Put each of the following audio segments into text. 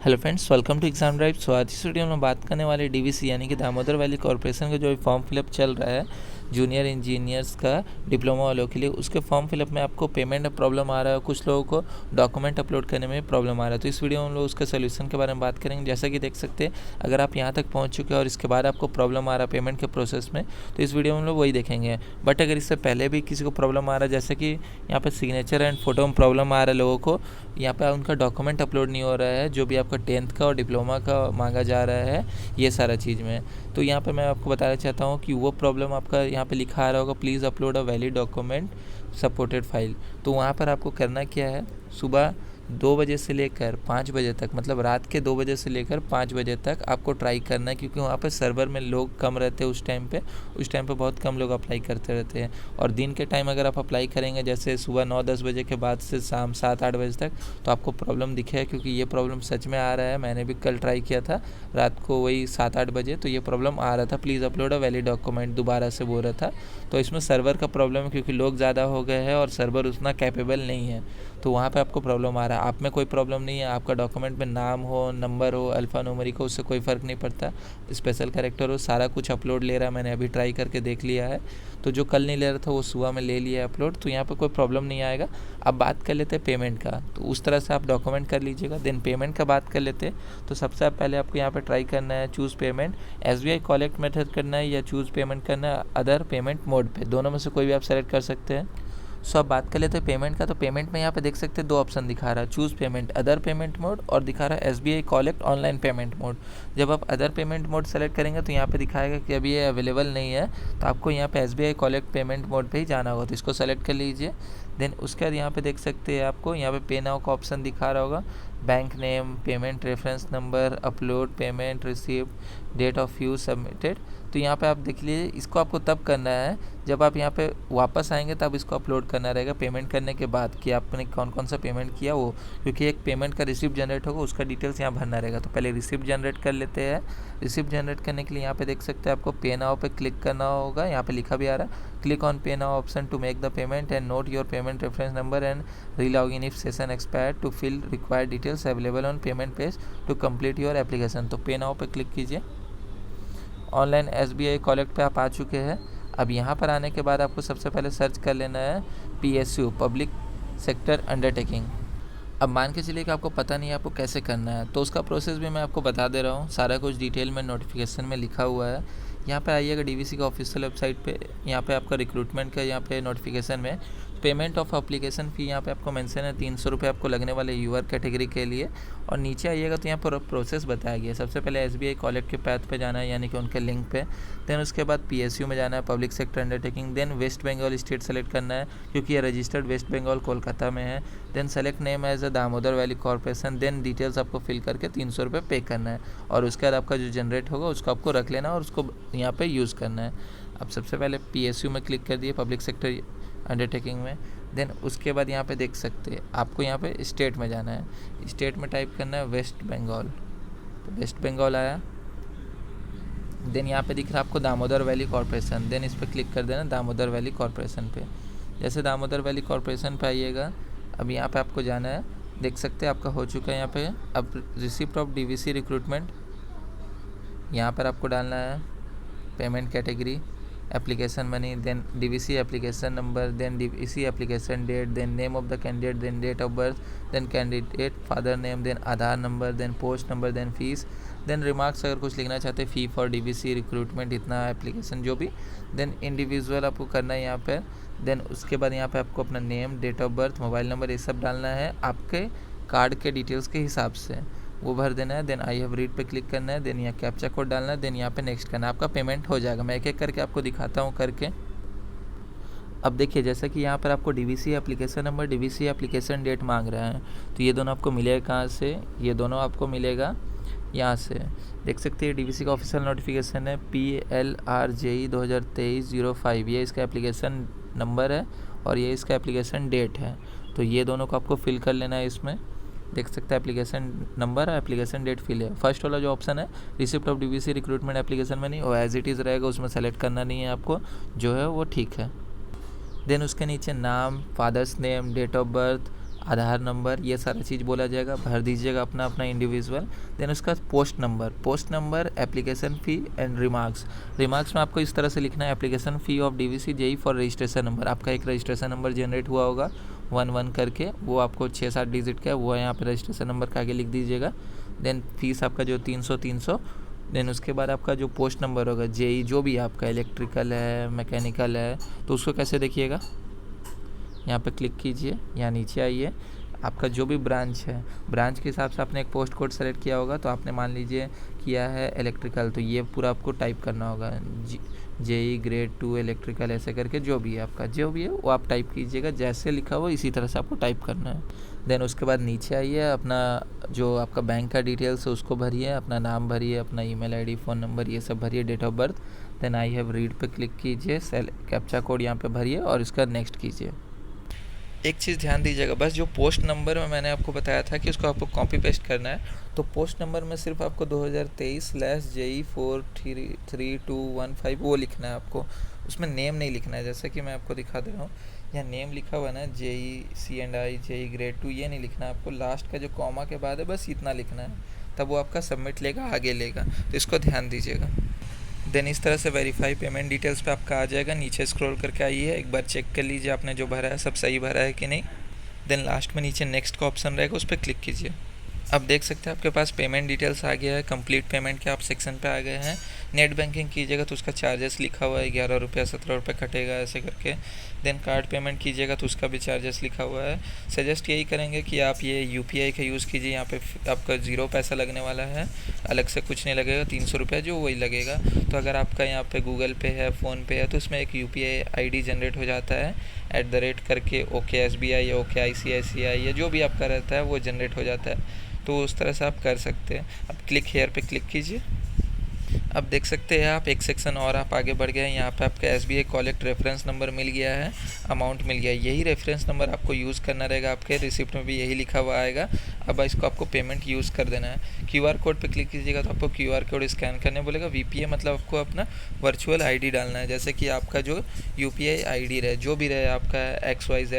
Hello friends, welcome to exam drive. So आज इस video में बात करने वाले डीवीसी यानी कि दामोदर वैली कॉरपोरेशन का जो फॉर्म फिलअप चल रहा है जूनियर इंजीनियर्स का डिप्लोमा वालों के लिए, उसके फॉर्म फिलअप में आपको पेमेंट में प्रॉब्लम आ रहा है, कुछ लोगों को डॉक्यूमेंट अपलोड करने में प्रॉब्लम आ रहा है। तो इस वीडियो में हम लोग उसके सोल्यूशन के बारे में बात करेंगे। जैसा कि देख सकते हैं, अगर आप यहाँ तक पहुँच चुके हैं और इसके बाद आपको प्रॉब्लम आ रहा है पेमेंट के प्रोसेस में, तो इस वीडियो में हम लोग वही देखेंगे। बट अगर इससे पहले भी किसी को प्रॉब्लम आ रहा है, जैसे कि यहाँ पर सिग्नेचर एंड फोटो में प्रॉब्लम आ रहा है लोगों को, यहाँ पे उनका डॉक्यूमेंट अपलोड नहीं हो रहा है जो भी आपका 10th का और डिप्लोमा का मांगा जा रहा है, ये सारा चीज़ में। तो यहाँ पे मैं आपको बताना चाहता हूँ कि वो प्रॉब्लम आपका यहाँ पे लिखा आ रहा होगा, please upload a valid document supported file. तो वहाँ पर आपको करना क्या है, सुबह 2 बजे से लेकर 5 बजे तक, मतलब रात के 2 बजे से लेकर 5 बजे तक आपको ट्राई करना है, क्योंकि वहाँ पर सर्वर में लोग कम रहते हैं उस टाइम पे बहुत कम लोग अप्लाई करते रहते हैं। और दिन के टाइम अगर आप अप्लाई करेंगे, जैसे सुबह 9-10 बजे के बाद से शाम 7-8 बजे तक, तो आपको प्रॉब्लम दिखेगा, क्योंकि ये प्रॉब्लम सच में आ रहा है। मैंने भी कल ट्राई किया था रात को वही 7-8 बजे, तो ये प्रॉब्लम आ रहा था, please upload a valid document दोबारा से बोल रहा था। तो इसमें सर्वर का प्रॉब्लम है, क्योंकि लोग ज़्यादा हो गए हैं और सर्वर उतना कैपेबल नहीं है, तो वहाँ पे आपको प्रॉब्लम आ रहा है। आप में कोई प्रॉब्लम नहीं है, आपका डॉक्यूमेंट में नाम हो, नंबर हो, अल्फ़ा न्यूमेरिक हो, उससे कोई फ़र्क नहीं पड़ता, स्पेशल कैरेक्टर हो, सारा कुछ अपलोड ले रहा है। मैंने अभी ट्राई करके देख लिया है, तो जो कल नहीं ले रहा था वो सुबह में ले लिया है अपलोड, तो यहाँ पे कोई प्रॉब्लम नहीं आएगा। अब बात कर लेते हैं पेमेंट का, तो उस तरह से आप डॉक्यूमेंट कर लीजिएगा। देन पेमेंट का बात कर लेते हैं। तो सबसे पहले आपको यहाँ पे ट्राई करना है choose payment, SBI collect method करना है या चूज़ पेमेंट करना है अदर पेमेंट मोड पे, दोनों में से कोई भी आप सेलेक्ट कर सकते हैं। सो अब बात कर लेते हैं पेमेंट का। तो पेमेंट में यहाँ पे देख सकते हैं 2 ऑप्शन दिखा रहा है, choose payment other payment mode, और दिखा रहा है SBI collect online payment mode. जब आप अदर पेमेंट मोड सेलेक्ट करेंगे तो यहाँ पे दिखाएगा कि अभी ये अवेलेबल नहीं है, तो आपको यहाँ पे SBI कलेक्ट पेमेंट मोड पे ही जाना होगा, तो इसको सेलेक्ट कर लीजिए। देन उसके बाद यहाँ पे देख सकते हैं आपको यहाँ पे पे नाउ का ऑप्शन दिखा रहा होगा, bank name, payment reference number, upload payment received, date of use submitted. तो यहाँ पे आप देख लीजिए, इसको आपको तब करना है जब आप यहाँ पे वापस आएंगे, तब इसको अपलोड करना रहेगा पेमेंट करने के बाद, कि आपने कौन कौन सा पेमेंट किया वो, क्योंकि एक पेमेंट का रिसिप्ट जनरेट होगा, उसका डिटेल्स यहाँ भरना रहेगा। तो पहले रिसिप्ट जनरेट कर लेते हैं। रिसिप्ट जनरेट करने के लिए यहाँ पे देख सकते हैं आपको पे नाउ पे क्लिक करना होगा, यहाँ पे लिखा भी आ रहा है, click on pay now option to make the payment and note your payment reference number and relog in if session expired to fill required details available on payment page to complete your application. तो pay now पे click कीजिए। Online SBI collect पे आप आ चुके हैं। अब यहाँ पर आने के बाद आपको सबसे पहले सर्च कर लेना है PSU पब्लिक सेक्टर अंडरटेकिंग। अब मान के चलिए कि आपको पता नहीं है आपको कैसे करना है, तो उसका प्रोसेस भी मैं आपको बता दे रहा हूँ, सारा कुछ डिटेल में नोटिफिकेशन में लिखा हुआ है। यहाँ पे आइएगा DVC का ऑफिशियल वेबसाइट पे, यहाँ पे आपका रिक्रूटमेंट का यहाँ पे नोटिफिकेशन में पेमेंट ऑफ एप्लीकेशन फ़ी यहाँ पे आपको मेंशन है, 300 रुपये आपको लगने वाले यूआर कैटेगरी के लिए। और नीचे आइएगा तो यहाँ पर प्रोसेस बताया गया है। सबसे पहले SBI कलेक्ट के पैथ पे जाना है, यानी कि उनके लिंक पे। देन उसके बाद PSU में जाना है, public sector undertaking. Then West Bengal state select करना है, क्योंकि ये रजिस्टर्ड वेस्ट बंगाल कोलकाता में है। Then select name as a Damodar Valley Corporation. Then details आपको फिल करके 300 रुपये पे करना है, और उसके बाद आपका जो जनरेट होगा उसको आपको रख लेना और उसको यहाँ पे यूज़ करना है। अब सबसे पहले PSU में क्लिक कर दिए, पब्लिक सेक्टर अंडरटेकिंग में। देन उसके बाद यहाँ पे देख सकते हैं आपको यहाँ पे स्टेट में जाना है, स्टेट में टाइप करना है वेस्ट बंगाल। तो वेस्ट बंगाल आया। देन यहाँ पे दिख रहा है आपको दामोदर वैली कॉरपोरेशन, देन इस पर क्लिक कर देना दामोदर वैली कॉरपोरेशन पे। जैसे दामोदर वैली कॉरपोरेशन पे आइएगा, अब यहाँ पे आपको जाना है, देख सकते हैं आपका हो चुका है यहाँ पे। अब रिसिप्ट ऑफ DVC रिक्रूटमेंट यहाँ पर आपको डालना है, payment category, application money, then DVC application number, then DVC application date, then name of the candidate, then date of birth, then candidate father name, then Aadhaar number, then post number, then fees, then remarks अगर कुछ लिखना चाहते हैं, fee for DVC recruitment इतना, application जो भी, than individual आपको करना है यहाँ पर। देन उसके बाद यहाँ पे आपको अपना name, date of birth, mobile number, ये सब डालना है आपके कार्ड के डिटेल्स के हिसाब से, वो भर देना है। देन आई हैव रीड पे क्लिक करना है, देन यहाँ कैप्चा कोड डालना है, देन यहाँ पे नेक्स्ट करना है, आपका पेमेंट हो जाएगा। मैं एक एक करके आपको दिखाता हूँ करके। अब देखिए, जैसा कि यहाँ पर आपको DVC application number, DVC application date मांग रहा है, तो ये दोनों आपको मिलेगा कहाँ से, ये दोनों आपको मिलेगा यहाँ से। देख सकते हैं DVC का ऑफिशियल नोटिफिकेशन है PLRJE 2023-05, ये इसका एप्लीकेशन नंबर है और ये इसका एप्लीकेशन डेट है। तो ये दोनों को आपको फिल कर लेना है इसमें। देख सकते हैं एप्लीकेशन नंबर और एप्लीकेशन डेट फिल है। फर्स्ट वाला जो ऑप्शन है receipt of DVC recruitment application में नहीं, वो एज इट इज़ रहेगा, उसमें सेलेक्ट करना नहीं है आपको, जो है वो ठीक है। देन उसके नीचे नाम, father's name, date of birth, Aadhaar number, ये सारा चीज़ बोला जाएगा, भर दीजिएगा अपना अपना इंडिविजुअल। देन उसका post number, application fee and remarks में आपको इस तरह से लिखना है, application fee of DVC JE for registration number. आपका एक रजिस्ट्रेशन नंबर जनरेट हुआ होगा 11 करके, वो आपको 6-7 डिजिट का है, वो यहाँ पे रजिस्ट्रेशन नंबर का आगे लिख दीजिएगा। देन फीस आपका जो 300। देन उसके बाद आपका जो पोस्ट नंबर होगा जेई, जो भी आपका इलेक्ट्रिकल है, मैकेनिकल है, तो उसको कैसे देखिएगा, यहाँ पे क्लिक कीजिए, यहाँ नीचे आइए, आपका जो भी ब्रांच है, ब्रांच के हिसाब से आपने एक पोस्ट कोड सेलेक्ट किया होगा। तो आपने मान लीजिए किया है इलेक्ट्रिकल, तो ये पूरा आपको टाइप करना होगा, जेई ग्रेड 2 इलेक्ट्रिकल, ऐसे करके जो भी है आपका, जो भी है वो आप टाइप कीजिएगा, जैसे लिखा हो इसी तरह से आपको टाइप करना है। देन उसके बाद नीचे आइए, अपना जो आपका बैंक का डिटेल्स है उसको भरिए, अपना नाम भरिए, अपना ईमेल आईडी, फ़ोन नंबर, ये सब भरिए, date of birth. Then I have read पे क्लिक कीजिए, सेल कैप्चा कोड यहाँ पे भरिए और इसका नेक्स्ट कीजिए। एक चीज़ ध्यान दीजिएगा, बस जो पोस्ट नंबर में मैंने आपको बताया था कि उसको आपको कॉपी पेस्ट करना है, तो पोस्ट नंबर में सिर्फ आपको 2023/JE43215 वो लिखना है आपको, उसमें नेम नहीं लिखना है। जैसे कि मैं आपको दिखा दे रहा हूँ, यहाँ नेम लिखा हुआ है ना, JEC&I जेई ग्रेड 2, ये नहीं लिखना है आपको, लास्ट का जो कॉमा के बाद है बस इतना लिखना है, तब वो आपका सबमिट लेगा, आगे लेगा, तो इसको ध्यान दीजिएगा। देन इस तरह से वेरीफाई पेमेंट डिटेल्स पे आपका आ जाएगा, नीचे स्क्रॉल करके आइए, एक बार चेक कर लीजिए आपने जो भरा है सब सही भरा है कि नहीं। देन लास्ट में नीचे नेक्स्ट का ऑप्शन रहेगा, उस पर क्लिक कीजिए। अब देख सकते हैं आपके पास पेमेंट डिटेल्स आ गया है, कंप्लीट पेमेंट के आप सेक्शन पे आ गए हैं। नेट बैंकिंग कीजिएगा तो उसका चार्जेस लिखा हुआ है, 11 रुपया 17 रुपये कटेगा, ऐसे करके। देन कार्ड पेमेंट कीजिएगा तो उसका भी चार्जेस लिखा हुआ है। सजेस्ट यही करेंगे कि आप ये यूपीआई का यूज़ कीजिए, यहाँ पे आपका 0 पैसा लगने वाला है, अलग से कुछ नहीं लगेगा, 300 रुपया जो वही लगेगा। तो अगर आपका यहाँ पे गूगल पे है, फ़ोनपे है, तो उसमें एक यूपीआई आईडी जनरेट हो जाता है, @ करके ओके SBI या ओके ICICI या जो भी आपका रहता है वो जनरेट हो जाता है, तो उस तरह से आप कर सकते हैं। अब क्लिक हेयर पे क्लिक कीजिए। अब देख सकते हैं आप एक सेक्शन और आप आगे बढ़ गए हैं, यहाँ पे आपका SBI कॉलेक्ट रेफरेंस नंबर मिल गया है, अमाउंट मिल गया है, यही रेफरेंस नंबर आपको यूज़ करना रहेगा, आपके रिसिप्ट में भी यही लिखा हुआ आएगा। अब इसको आपको पेमेंट यूज़ कर देना है। QR कोड पे क्लिक कीजिएगा तो आपको QR कोड स्कैन करने बोलेगा। VPA मतलब आपको अपना वर्चुअल ID डालना है, जैसे कि आपका जो UPI ID रहे, जो भी रहे आपका XYZ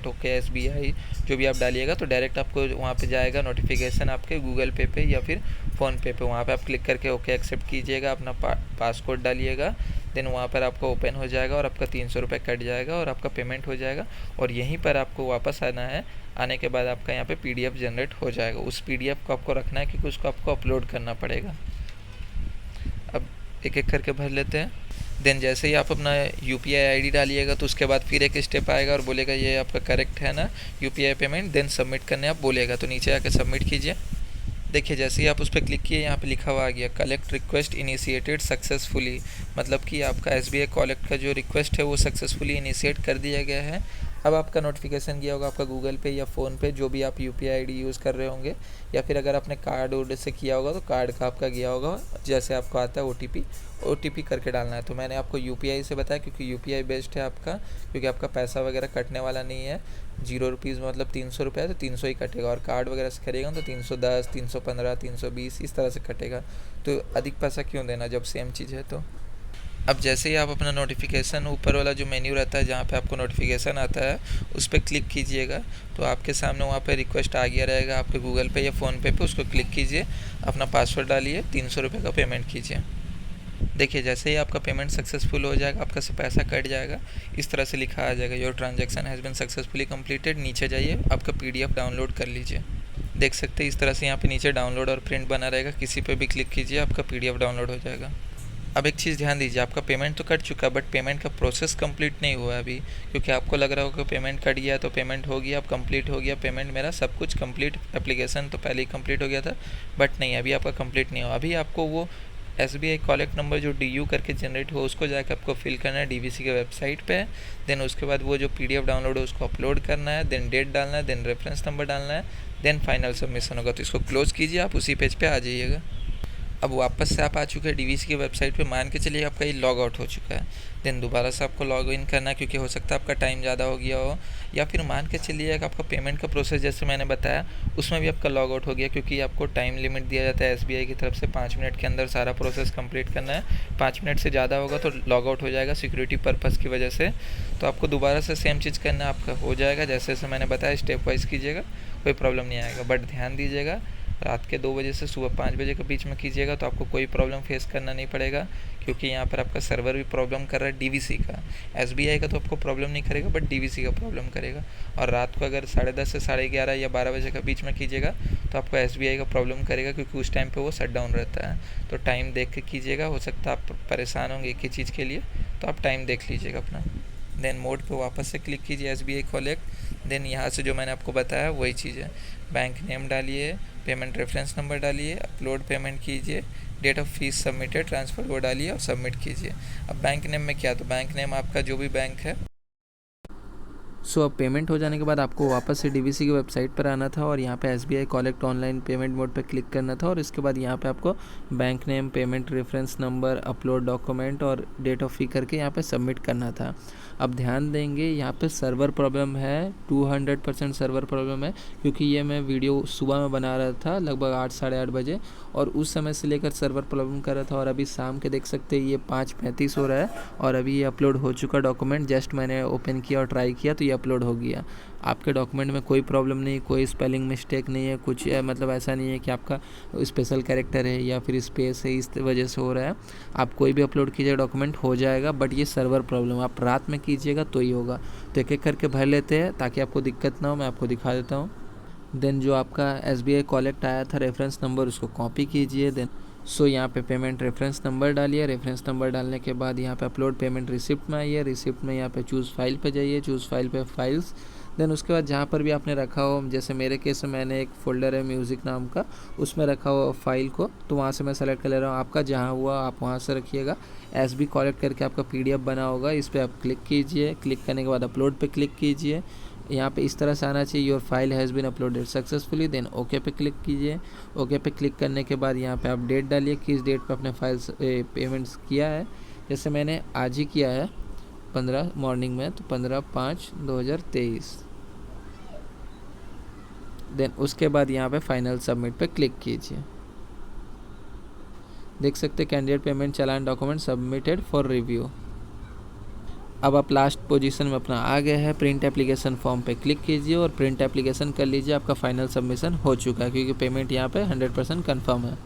@OKSBI जो भी आप डालिएगा, तो डायरेक्ट आपको वहाँ पे जाएगा नोटिफिकेशन आपके गूगल पे पे या फिर फ़ोनपे पे, वहाँ पे आप क्लिक करके ओके एक्सेप्ट कीजिएगा, अपना पासकोड डालिएगा। देन वहाँ पर आपका ओपन हो जाएगा और आपका 300 रुपये कट जाएगा और आपका पेमेंट हो जाएगा। और यहीं पर आपको वापस आना है, आने के बाद आपका यहाँ पे PDF जनरेट हो जाएगा। उस PDF को आपको रखना है क्योंकि उसको आपको अपलोड करना पड़ेगा। अब एक एक करके भर लेते हैं। देन जैसे ही आप अपना UPI ID डालिएगा तो उसके बाद फिर एक स्टेप आएगा और बोलेगा ये आपका करेक्ट है ना UPI पेमेंट, देन सबमिट करने आप बोलेगा, तो नीचे आके सबमिट कीजिए। देखिए जैसे ही आप उस पर क्लिक किए, यहाँ पे लिखा हुआ आ गया कलेक्ट रिक्वेस्ट इनिशिएटेड सक्सेसफुली, मतलब कि आपका SBI कॉलेक्ट का जो रिक्वेस्ट है वो सक्सेसफुली इनिशिएट कर दिया गया है। अब आपका नोटिफिकेशन गया होगा आपका गूगल पे या फ़ोन पे, जो भी आप UPI ID यूज़ कर रहे होंगे, या फिर अगर आपने कार्ड वोड से किया होगा तो कार्ड का आपका गया होगा, जैसे आपको आता है OTP करके डालना है। तो मैंने आपको UPI से बताया क्योंकि UPI बेस्ड है आपका, क्योंकि आपका पैसा वगैरह कटने वाला नहीं है। 0 रुपीज़ मतलब 300 रुपये है तो 300 ही कटेगा, और कार्ड वगैरह से करेगा तो 310, 315, 320 इस तरह से कटेगा। तो अधिक पैसा क्यों देना जब सेम चीज़ है। तो अब जैसे ही आप अपना नोटिफिकेशन, ऊपर वाला जो मेन्यू रहता है जहाँ पे आपको नोटिफिकेशन आता है उस पर क्लिक कीजिएगा, तो आपके सामने वहाँ पे रिक्वेस्ट आ गया रहेगा आपके गूगल पे या फ़ोनपे पे, उसको क्लिक कीजिए, अपना पासवर्ड डालिए, 300 रुपये का पेमेंट कीजिए। देखिए जैसे ही आपका पेमेंट सक्सेसफुल हो जाएगा, आपका से पैसा कट जाएगा, इस तरह से लिखा आ जाएगा your transaction has been successfully completed. नीचे जाइए, आपका PDF डाउनलोड कर लीजिए। देख सकते हैं इस तरह से यहाँ पे नीचे डाउनलोड और प्रिंट बना रहेगा, किसी पे भी क्लिक कीजिए, आपका PDF डाउनलोड हो जाएगा। अब एक चीज़ ध्यान दीजिए, आपका पेमेंट तो कट चुका, बट पेमेंट का प्रोसेस कंप्लीट नहीं हुआ अभी, क्योंकि आपको लग रहा होगा पेमेंट कट गया तो पेमेंट हो गया, अब कंप्लीट हो गया पेमेंट मेरा, सब कुछ कंप्लीट, एप्लीकेशन तो पहले ही कंप्लीट हो गया था, बट नहीं, अभी आपका कंप्लीट नहीं हुआ। अभी आपको वो SBI कॉलेक्ट नंबर जो DU करके जनरेट हुआ उसको जाकर आपको फिल करना है DVC के वेबसाइट पे। देन उसके बाद वो जो PDF डाउनलोड है उसको अपलोड करना है, देन डेट डालना है, देन रेफरेंस नंबर डालना है, देन फाइनल सबमिशन होगा। तो इसको क्लोज़ कीजिए, आप उसी पेज पे आ जाइएगा। अब वापस से आप आ चुके हैं डीवीसी की वेबसाइट पे, मान के चलिए आपका ये लॉग आउट हो चुका है, देन दोबारा से आपको लॉग इन करना है क्योंकि हो सकता है आपका टाइम ज़्यादा हो गया हो, या फिर मान के चलिए कि आपका पेमेंट का प्रोसेस जैसे मैंने बताया उसमें भी आपका लॉग आउट हो गया, क्योंकि आपको टाइम लिमिट दिया जाता है एसबीआई की तरफ से 5 मिनट के अंदर सारा प्रोसेस कंप्लीट करना है। 5 मिनट से ज़्यादा होगा तो लॉग आउट हो जाएगा सिक्योरिटी पर्पज़ की वजह से। तो आपको दोबारा से सेम चीज़ करना आपका हो जाएगा, जैसे जैसे मैंने बताया स्टेप वाइज कीजिएगा, कोई प्रॉब्लम नहीं आएगा। बट ध्यान दीजिएगा रात के 2 बजे से सुबह 5 बजे के बीच में कीजिएगा तो आपको कोई प्रॉब्लम फेस करना नहीं पड़ेगा, क्योंकि यहाँ पर आपका सर्वर भी प्रॉब्लम कर रहा है डीवीसी का। एसबीआई का तो आपको प्रॉब्लम नहीं करेगा बट डीवीसी का प्रॉब्लम करेगा। और रात को अगर 10:30 से 11:30 या 12 बजे के बीच में कीजिएगा तो आपको एसबीआई का प्रॉब्लम करेगा, क्योंकि उस टाइम पे वो शट डाउन रहता है। तो टाइम देख के कीजिएगा, हो सकता है आप परेशान होंगे एक ही चीज़ के लिए, तो आप टाइम देख लीजिएगा अपना। देन मोड पे वापस से क्लिक कीजिए एसबीआई कलेक्ट। देन यहाँ से जो मैंने आपको बताया वही चीज़ है, बैंक नेम डालिए, पेमेंट रेफरेंस नंबर डालिए, अपलोड पेमेंट कीजिए, date of fees submitted transfer वो डालिए और सबमिट कीजिए। अब बैंक नेम में क्या, तो बैंक नेम आपका जो भी बैंक है। सो अब पेमेंट हो जाने के बाद आपको वापस से डीवीसी की वेबसाइट पर आना था और यहाँ पे SBI collect online payment mode पे क्लिक करना था, और इसके बाद यहाँ पे आपको bank name, payment reference number, upload document और डेट ऑफ फी करके यहाँ पे सबमिट करना था। अब ध्यान देंगे यहाँ पे सर्वर प्रॉब्लम है, 200% सर्वर प्रॉब्लम है, क्योंकि ये मैं वीडियो सुबह में बना रहा था लगभग 8 साढ़े 8 बजे, और उस समय से लेकर सर्वर प्रॉब्लम कर रहा था। और अभी शाम के देख सकते हैं ये 5:35 हो रहा है और अभी ये अपलोड हो चुका डॉक्यूमेंट। जस्ट मैंने ओपन किया और ट्राई किया तो ये अपलोड हो गया। आपके डॉक्यूमेंट में कोई प्रॉब्लम नहीं, कोई स्पेलिंग मिस्टेक नहीं है, कुछ मतलब ऐसा नहीं है कि आपका स्पेशल कैरेक्टर है या फिर स्पेस है इस वजह से हो रहा है। आप कोई भी अपलोड कीजिएगा डॉक्यूमेंट हो जाएगा, बट ये सर्वर प्रॉब्लम आप रात में कीजिएगा तो ही होगा। तो एक एक करके भर लेते हैं ताकि आपको दिक्कत ना हो। मैं आपको दिखा देता हूँ। देन जो आपका एसबीआई कलेक्ट आया था रेफरेंस नंबर, उसको कॉपी कीजिए। देन यहाँ पे पेमेंट रेफरेंस नंबर डालिए। रेफरेंस नंबर डालने के बाद यहाँ पे अपलोड पेमेंट रिसिप्ट में आइए। रिसिप्ट में यहाँ पे चूज़ फाइल पे जाइए, चूज़ फाइल पे फाइल्स। देन उसके बाद जहाँ पर भी आपने रखा हो, जैसे मेरे केस में मैंने एक फ़ोल्डर है म्यूज़िक नाम का, उसमें रखा हुआ फाइल को, तो वहाँ से मैं सेलेक्ट कर ले रहा हूँ। आपका जहाँ हुआ आप वहाँ से रखिएगा। एसबी कलेक्ट करके आपका पीडीएफ बना होगा, इस पर आप क्लिक कीजिए। क्लिक करने के बाद अपलोड पे क्लिक कीजिए। यहाँ पे इस तरह से आना चाहिए, your file has been uploaded successfully. Then okay पे क्लिक कीजिए। ओके पे क्लिक करने के बाद यहाँ पे आप डेट डालिए, किस डेट पे अपने फाइल्स पेमेंट्स किया है। जैसे मैंने आज ही किया है 15 मॉर्निंग में, तो 15/5/2023। देन उसके बाद यहाँ पे फाइनल सबमिट पे क्लिक कीजिए। देख सकते candidate payment challan document submitted for review. अब आप लास्ट पोजीशन में अपना आ गए हैं। प्रिंट एप्लीकेशन फॉर्म पे क्लिक कीजिए और प्रिंट एप्लीकेशन कर लीजिए। आपका फाइनल सबमिशन हो चुका है, क्योंकि पेमेंट यहाँ पे 100% कन्फर्म है।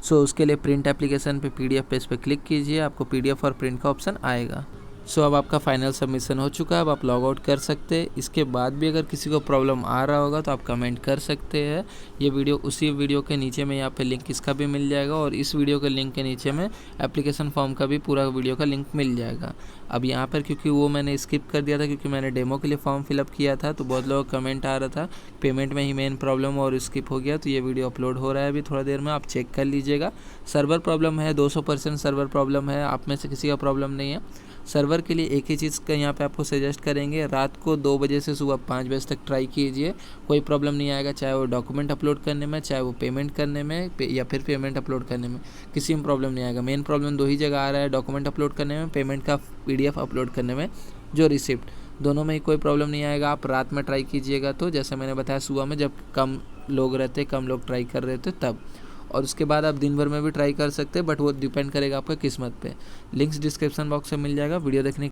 सो उसके लिए प्रिंट एप्लीकेशन पे पीडीएफ पेज पे क्लिक कीजिए, आपको पीडीएफ और प्रिंट का ऑप्शन आएगा। सो अब आपका फाइनल सबमिशन हो चुका है। अब आप लॉग आउट कर सकते हैं। इसके बाद भी अगर किसी को प्रॉब्लम आ रहा होगा तो आप कमेंट कर सकते हैं। ये वीडियो उसी वीडियो के नीचे में यहाँ पे लिंक इसका भी मिल जाएगा, और इस वीडियो के लिंक के नीचे में एप्लीकेशन फॉर्म का भी पूरा वीडियो का लिंक मिल जाएगा। अब यहाँ पर क्योंकि वो मैंने स्किप कर दिया था, क्योंकि मैंने डेमो के लिए फॉर्म फिलअप किया था, तो बहुत लोगों का कमेंट आ रहा था पेमेंट में ही मेन प्रॉब्लम और स्किप हो गया। तो ये वीडियो अपलोड हो रहा है अभी थोड़ा देर में, आप चेक कर लीजिएगा। सर्वर प्रॉब्लम है, 200% सर्वर प्रॉब्लम है, आप में से किसी का प्रॉब्लम नहीं है। सर्वर के लिए एक ही चीज़ का यहाँ पे आपको सजेस्ट करेंगे, रात को 2 बजे से सुबह 5 बजे तक ट्राई कीजिए, कोई प्रॉब्लम नहीं आएगा। चाहे वो डॉक्यूमेंट अपलोड करने में, चाहे वो पेमेंट करने में या फिर पेमेंट अपलोड करने में, किसी में प्रॉब्लम नहीं आएगा। मेन प्रॉब्लम 2 ही जगह आ रहा है, डॉक्यूमेंट अपलोड करने में, पेमेंट का पीडीएफ अपलोड करने में, जो रिसिप्ट, दोनों में ही कोई प्रॉब्लम नहीं आएगा। आप रात में ट्राई कीजिएगा, तो जैसे मैंने बताया सुबह में जब कम लोग रहते, कम लोग ट्राई कर रहे थे तब, और उसके बाद आप दिन भर में भी ट्राई कर सकते हैं, बट वो डिपेंड करेगा आपका किस्मत पे। लिंक्स डिस्क्रिप्शन बॉक्स में मिल जाएगा। वीडियो देखने